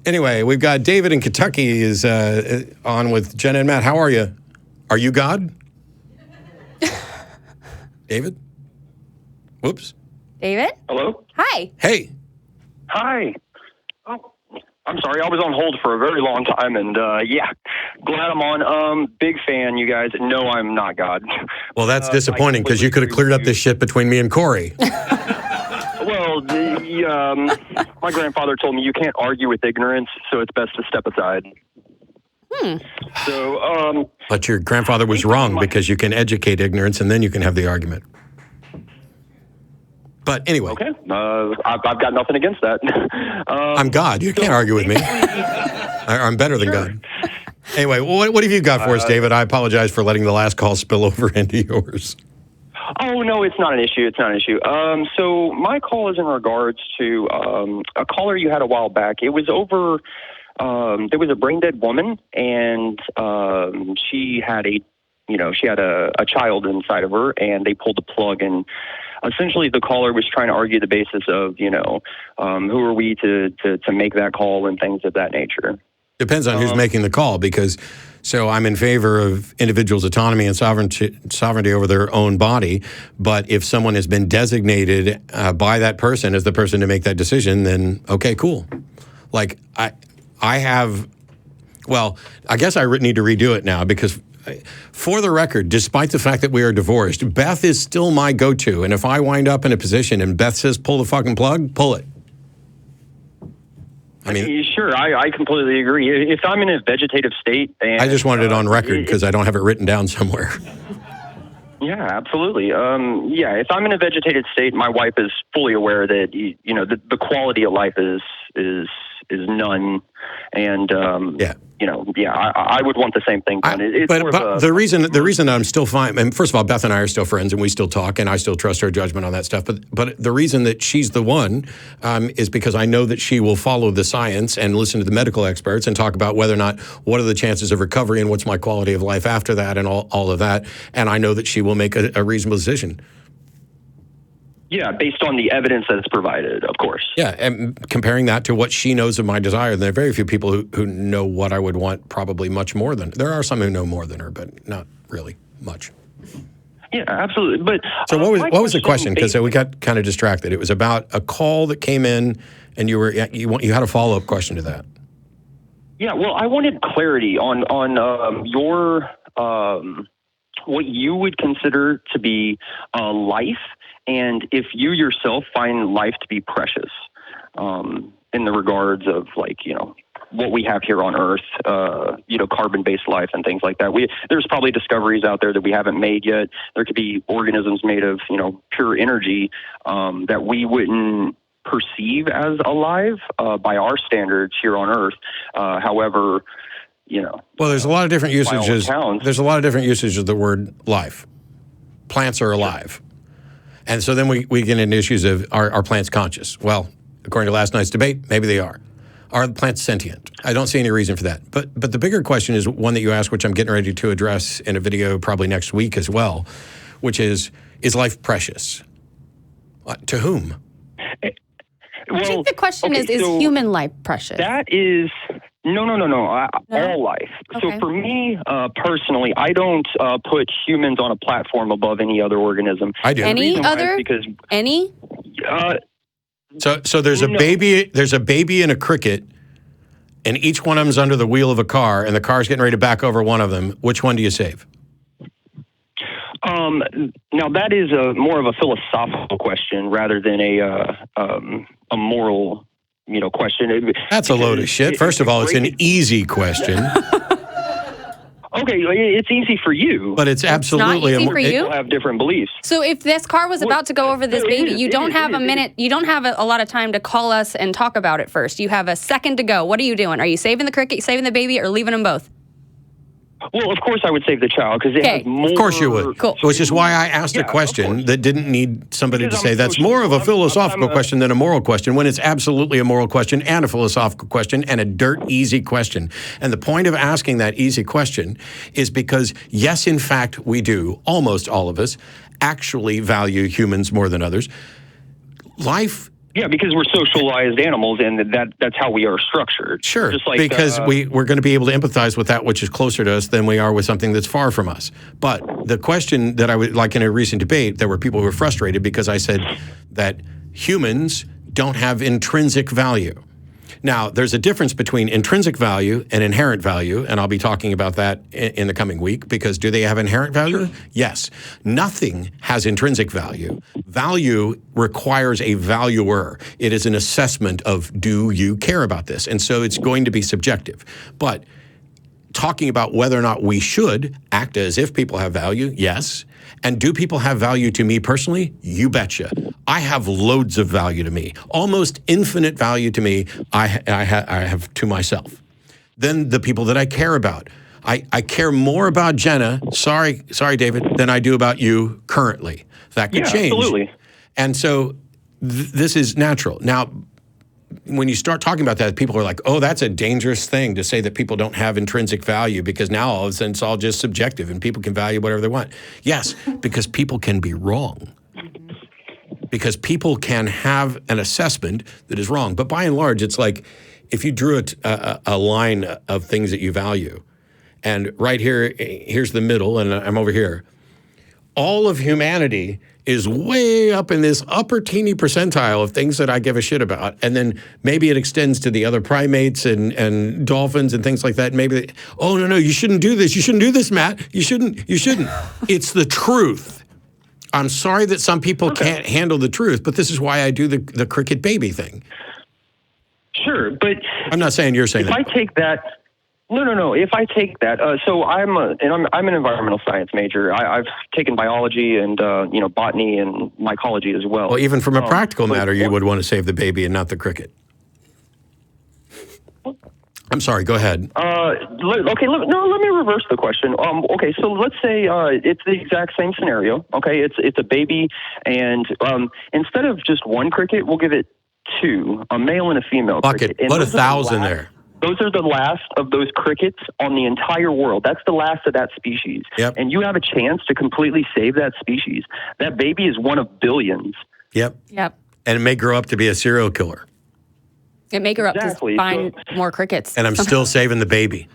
Anyway, we've got David in Kentucky is on with Jenna and Matt. How are you? Are you God? David? Whoops. David? Hello? Hi. Hey. Hi. Oh, I'm sorry. I was on hold for a very long time, and yeah, glad I'm on. Big fan, you guys. No, I'm not God. Well, that's disappointing because you could have cleared up this shit between me and Corey. Well, my grandfather told me you can't argue with ignorance, so it's best to step aside. So, but your grandfather was wrong because you can educate ignorance and then you can have the argument. But anyway. Okay. I've got nothing against that. I'm God. You can't argue with me. I'm better than God. Anyway, what have you got for us, David? I apologize for letting the last call spill over into yours. Oh, no, it's not an issue. It's not an issue. So my call is in regards to a caller you had a while back. It was over, there was a brain dead woman, and she had a child inside of her, and they pulled the plug, and essentially the caller was trying to argue the basis of, who are we to make that call and things of that nature. Depends on who's making the call, because so I'm in favor of individuals' autonomy and sovereignty over their own body. But if someone has been designated by that person as the person to make that decision, then okay, cool. Like I guess I need to redo it now because for the record, despite the fact that we are divorced, Beth is still my go-to. And if I wind up in a position and Beth says pull the fucking plug, pull it. I mean, sure, I completely agree. If I'm in a vegetative state, and I just wanted it on record because I don't have it written down somewhere. Yeah, absolutely. If I'm in a vegetative state, my wife is fully aware that the quality of life is none, and I would want the same thing done. But the reason I'm still fine, and first of all, Beth and I are still friends, and we still talk, and I still trust her judgment on that stuff. But the reason that she's the one is because I know that she will follow the science and listen to the medical experts and talk about whether or not what are the chances of recovery and what's my quality of life after that and all of that. And I know that she will make a reasonable decision. Yeah, based on the evidence that's provided, of course. Yeah, and comparing that to what she knows of my desire, there are very few people who know what I would want probably much more than. There are some who know more than her, but not really much. Yeah, absolutely. But so what was the question? Because we got kind of distracted. It was about a call that came in, and you had a follow-up question to that. Yeah, well, I wanted clarity on your what you would consider to be life. And if you yourself find life to be precious, in the regards of what we have here on Earth, carbon-based life and things like that. There's probably discoveries out there that we haven't made yet. There could be organisms made of, pure energy that we wouldn't perceive as alive by our standards here on Earth. However, well, there's a lot of different usages. There's a lot of different usages of the word life. Plants are alive. And so then we get into issues of are plants conscious? Well, according to last night's debate, maybe they are. Are the plants sentient? I don't see any reason for that. But the bigger question is one that you asked, which I'm getting ready to address in a video probably next week as well, which is life precious? To whom? I think the question is human life precious? That is... No. All life. Okay. So for me, personally, I don't put humans on a platform above any other organism. I do. Any other? Any? So there's a baby. There's a baby and a cricket, and each one of them's under the wheel of a car, and the car's getting ready to back over one of them. Which one do you save? Now that is more of a philosophical question rather than a moral. Question. That's a load of shit. First of all, it's an easy question. Okay, it's easy for you. But it's absolutely... It's not easy for you? People have different beliefs. So if this car was about to go over this baby, you don't have a minute, you don't have a lot of time to call us and talk about it first. You have a second to go. What are you doing? Are you saving the cricket, saving the baby, or leaving them both? Well, of course I would save the child because it has more... Of course you would. Cool. Which is why I asked a question that didn't need somebody to say that's more of a philosophical question than a moral question, when it's absolutely a moral question and a philosophical question and a dirt easy question. And the point of asking that easy question is because, yes, in fact, we do, almost all of us, actually value humans more than others. Life Yeah, because we're socialized animals, and that's how we are structured. Sure, just like, because we're going to be able to empathize with that which is closer to us than we are with something that's far from us. But the question that I would, like in a recent debate, there were people who were frustrated because I said that humans don't have intrinsic value. Now, there's a difference between intrinsic value and inherent value, and I'll be talking about that in the coming week, because do they have inherent value? Yes. Nothing has intrinsic value. Value requires a valuer. It is an assessment of, do you care about this? And so it's going to be subjective. But talking about whether or not we should act as if people have value, yes. And do people have value to me personally? You betcha. I have loads of value to me, almost infinite value to me. I have to myself. Then the people that I care about. I care more about Jenna, sorry, David, than I do about you currently. That could change. Absolutely. And so this is natural. Now, when you start talking about that, people are like, oh, that's a dangerous thing to say that people don't have intrinsic value, because now all of a sudden it's all just subjective and people can value whatever they want. Yes, because people can be wrong. Because people can have an assessment that is wrong. But by and large, it's like if you drew a line of things that you value, and right here, here's the middle, and I'm over here. All of humanity is way up in this upper teeny percentile of things that I give a shit about. And then maybe it extends to the other primates and dolphins and things like that. Maybe, oh, no, you shouldn't do this. You shouldn't do this, Matt. You shouldn't. It's the truth. I'm sorry that some people can't handle the truth, but this is why I do the cricket baby thing. Sure, but I'm not saying you're saying that. If I take that... No. If I take that, so I'm an environmental science major. I've taken biology and botany and mycology as well. Well, even from a practical matter, you would want to save the baby and not the cricket. I'm sorry. Go ahead. Okay. Let me reverse the question. Okay. So let's say it's the exact same scenario. Okay. It's a baby, and instead of just one cricket, we'll give it two, a male and a female cricket. Put 1,000 there. Those are the last of those crickets on the entire world. That's the last of that species. Yep. And you have a chance to completely save that species. That baby is one of billions. Yep. And it may grow up to be a serial killer. It may grow up to find more crickets. And I'm still saving the baby.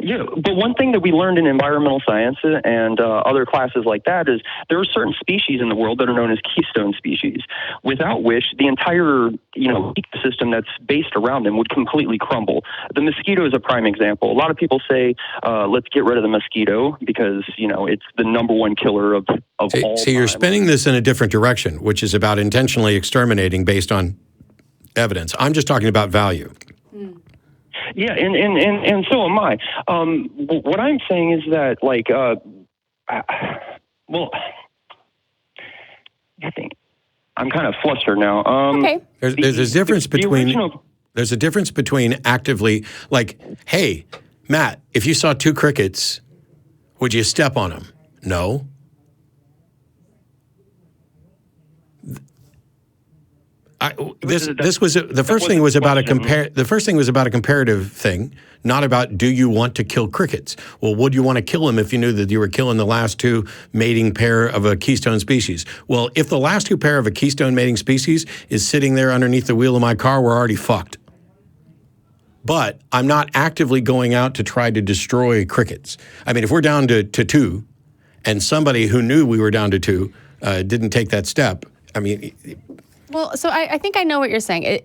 Yeah, but one thing that we learned in environmental sciences and other classes like that is there are certain species in the world that are known as keystone species, without which the entire ecosystem that's based around them would completely crumble. The mosquito is a prime example. A lot of people say, let's get rid of the mosquito because it's the number one killer of all time. See, you're spinning this in a different direction, which is about intentionally exterminating based on evidence. I'm just talking about value. Yeah, and so am I. What I'm saying is that, I think I'm kind of flustered now. Okay. There's a difference between there's a difference between actively, like, hey, Matt, if you saw two crickets, would you step on them? No. The first thing was about a comparative thing, not about do you want to kill crickets. Well, would you want to kill them if you knew that you were killing the last two mating pair of a keystone species? Well, if the last two pair of a keystone mating species is sitting there underneath the wheel of my car, we're already fucked. But I'm not actively going out to try to destroy crickets. I mean, if we're down to two, and somebody who knew we were down to two didn't take that step, I mean. Well, so I think I know what you're saying.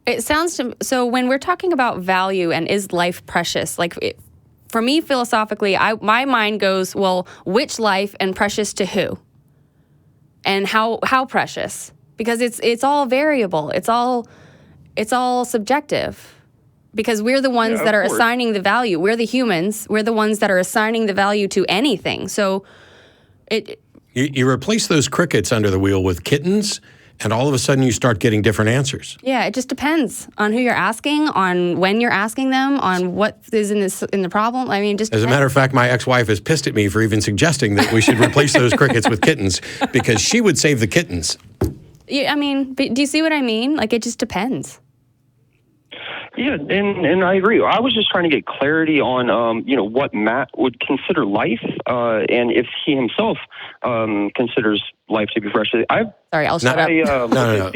It sounds to so when we're talking about value and is life precious, for me philosophically, my mind goes, well, which life and precious to who, and how precious, because it's all variable. It's all subjective. Because we're the ones that are assigning the value. We're the humans. We're the ones that are assigning the value to anything. So You replace those crickets under the wheel with kittens, and all of a sudden you start getting different answers. Yeah, it just depends on who you're asking, on when you're asking them, on what is in the problem. I mean, just as a matter of fact, my ex-wife is pissed at me for even suggesting that we should replace those crickets with kittens, because she would save the kittens. Yeah, I mean, do you see what I mean? Like, it just depends. Yeah, and I agree. I was just trying to get clarity on, what Matt would consider life, and if he himself considers life to be fresh. Sorry, I'll shut up. No.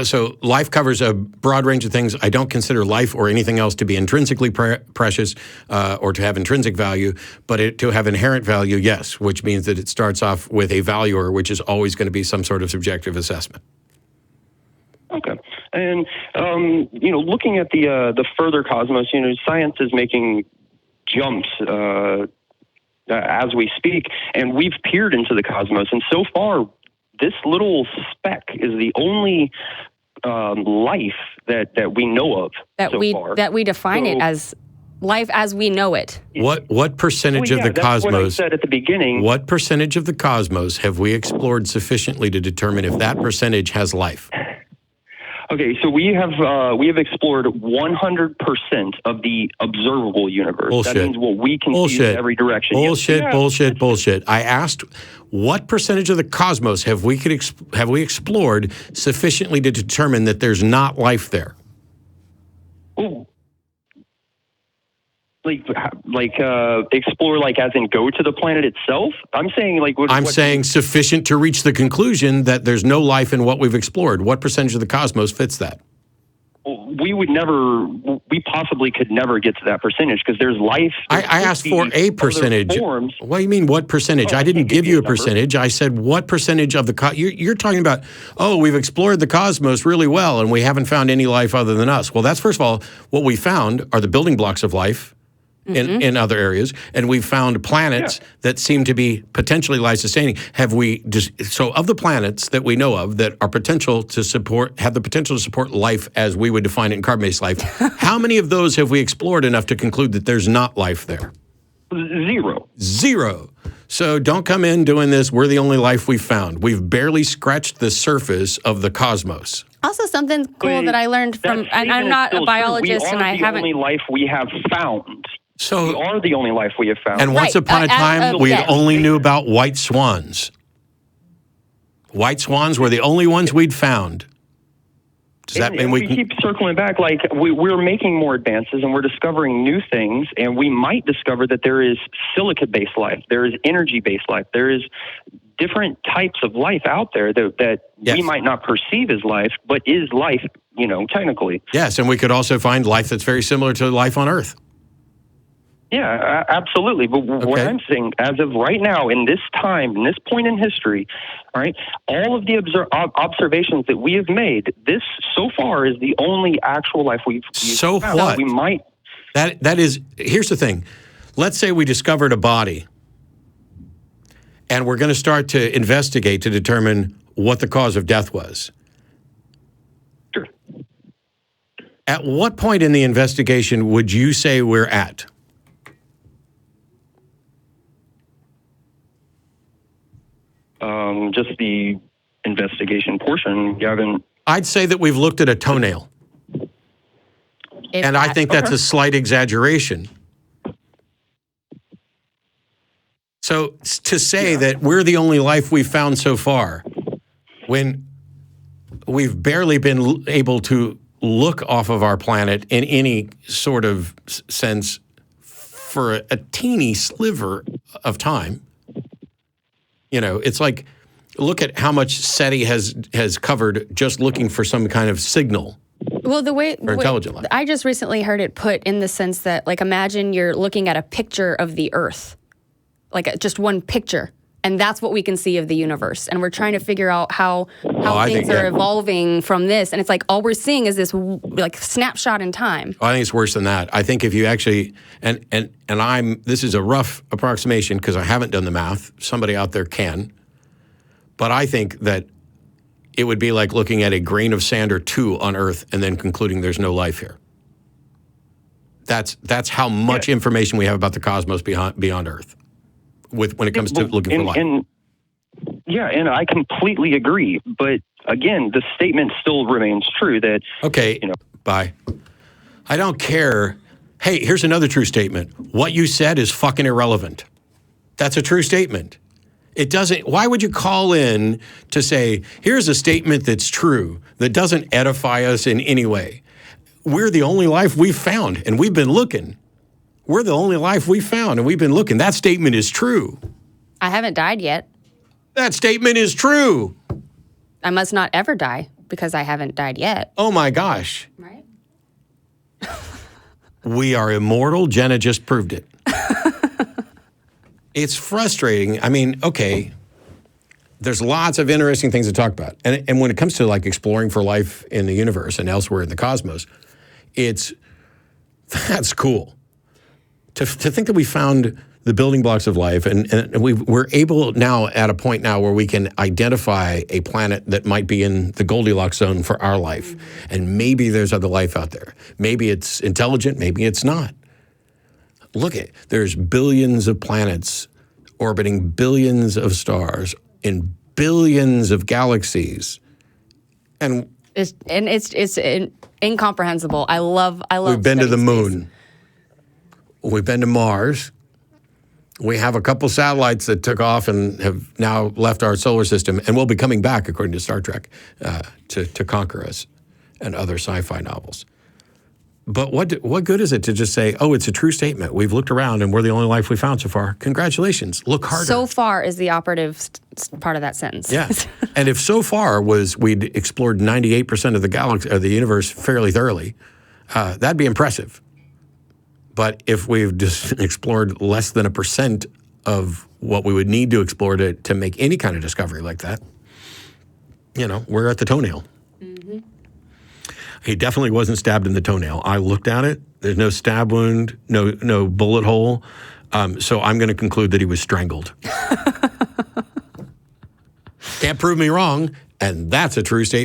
So life covers a broad range of things. I don't consider life or anything else to be intrinsically precious or to have intrinsic value, but to have inherent value, yes, which means that it starts off with a valuer, which is always going to be some sort of subjective assessment. Okay. And, looking at the further cosmos, science is making jumps as we speak, and we've peered into the cosmos. And so far, this little speck is the only life that we know of that we define it as life as we know it. What percentage of the cosmos? What I said at the beginning. What percentage of the cosmos have we explored sufficiently to determine if that percentage has life? Okay, so we have explored 100% of the observable universe. Bullshit. That means what we can see in every direction. Bullshit. I asked, what percentage of the cosmos have we explored sufficiently to determine that there's not life there? Oh. Explore, as in go to the planet itself? I'm saying saying sufficient to reach the conclusion that there's no life in what we've explored. What percentage of the cosmos fits that? We possibly could never get to that percentage because there's life. I asked for a percentage. What do you mean, what percentage? I didn't give you a percentage. I said, what percentage of the you're talking about, we've explored the cosmos really well and we haven't found any life other than us. Well, that's, first of all, what we found are the building blocks of life. In other areas, and we've found planets that seem to be potentially life-sustaining. So of the planets that we know of that are have the potential to support life as we would define it in carbon-based life, how many of those have we explored enough to conclude that there's not life there? Zero. So don't come in doing this, we're the only life we've found. We've barely scratched the surface of the cosmos. Also, something cool that I learned from, and I'm not a biologist, and I haven't. We are the only life we have found. So, we are the only life we have found. And once upon a time, we only knew about white swans. White swans were the only ones we'd found. Does that mean we keep circling back? We're making more advances and we're discovering new things, and we might discover that there is silica-based life, there is energy-based life, there is different types of life out there that we might not perceive as life, but is life, technically. Yes, and we could also find life that's very similar to life on Earth. Yeah, absolutely. But what I'm saying, as of right now, in this time, in this point in history, all right, all of the observations that we have made, this so far is the only actual life we've so found. What? We might. That is. Here's the thing. Let's say we discovered a body, and we're going to start to investigate to determine what the cause of death was. Sure. At what point in the investigation would you say we're at? Just the investigation portion, Gavin. I'd say that we've looked at a toenail. And I think that's a slight exaggeration. So to say that we're the only life we've found so far, when we've barely been able to look off of our planet in any sort of sense for a teeny sliver of time, it's like, look at how much SETI has covered just looking for some kind of signal. Well, the way intelligent life. I just recently heard it put in the sense that, imagine you're looking at a picture of the Earth, just one picture, and that's what we can see of the universe. And we're trying to figure out how things are evolving from this, and it's all we're seeing is this snapshot in time. I think it's worse than that. I think if you actually this is a rough approximation because I haven't done the math. Somebody out there can. But I think that it would be like looking at a grain of sand or two on Earth and then concluding there's no life here. That's how much information we have about the cosmos beyond Earth when it comes to looking for life. And I completely agree. But again, the statement still remains true that... Okay, bye. I don't care. Hey, here's another true statement. What you said is fucking irrelevant. That's a true statement. It doesn't. Why would you call in to say, here's a statement that's true, that doesn't edify us in any way? we're the only life we've found, and we've been looking. We're the only life we've found, and we've been looking. That statement is true. I haven't died yet. That statement is true. I must not ever die because I haven't died yet. Oh, my gosh. Right? We are immortal. Jenna just proved it. It's frustrating. I mean, okay, there's lots of interesting things to talk about. And when it comes to like exploring for life in the universe and elsewhere in the cosmos, that's cool. To think that we found the building blocks of life and we're able now at a point now where we can identify a planet that might be in the Goldilocks zone for our life. And maybe there's other life out there. Maybe it's intelligent, maybe it's not. Look there's billions of planets orbiting billions of stars in billions of galaxies. And it's incomprehensible. I love we've been to the space. moon. We've been to Mars. We have a couple satellites that took off and have now left our solar system and will be coming back, according to Star Trek, to conquer us and other sci-fi novels. But what good is it to just say, oh, it's a true statement. We've looked around and we're the only life we found so far. Congratulations. Look harder. So far is the operative part of that sentence. Yeah. And if so far we'd explored 98% of the galaxy, of the universe fairly thoroughly, that'd be impressive. But if we've just explored less than 1% of what we would need to explore to make any kind of discovery like that, we're at the toenail. Mm-hmm. He definitely wasn't stabbed in the toenail. I looked at it. There's no stab wound, no bullet hole. So I'm going to conclude that he was strangled. Can't prove me wrong, and that's a true statement.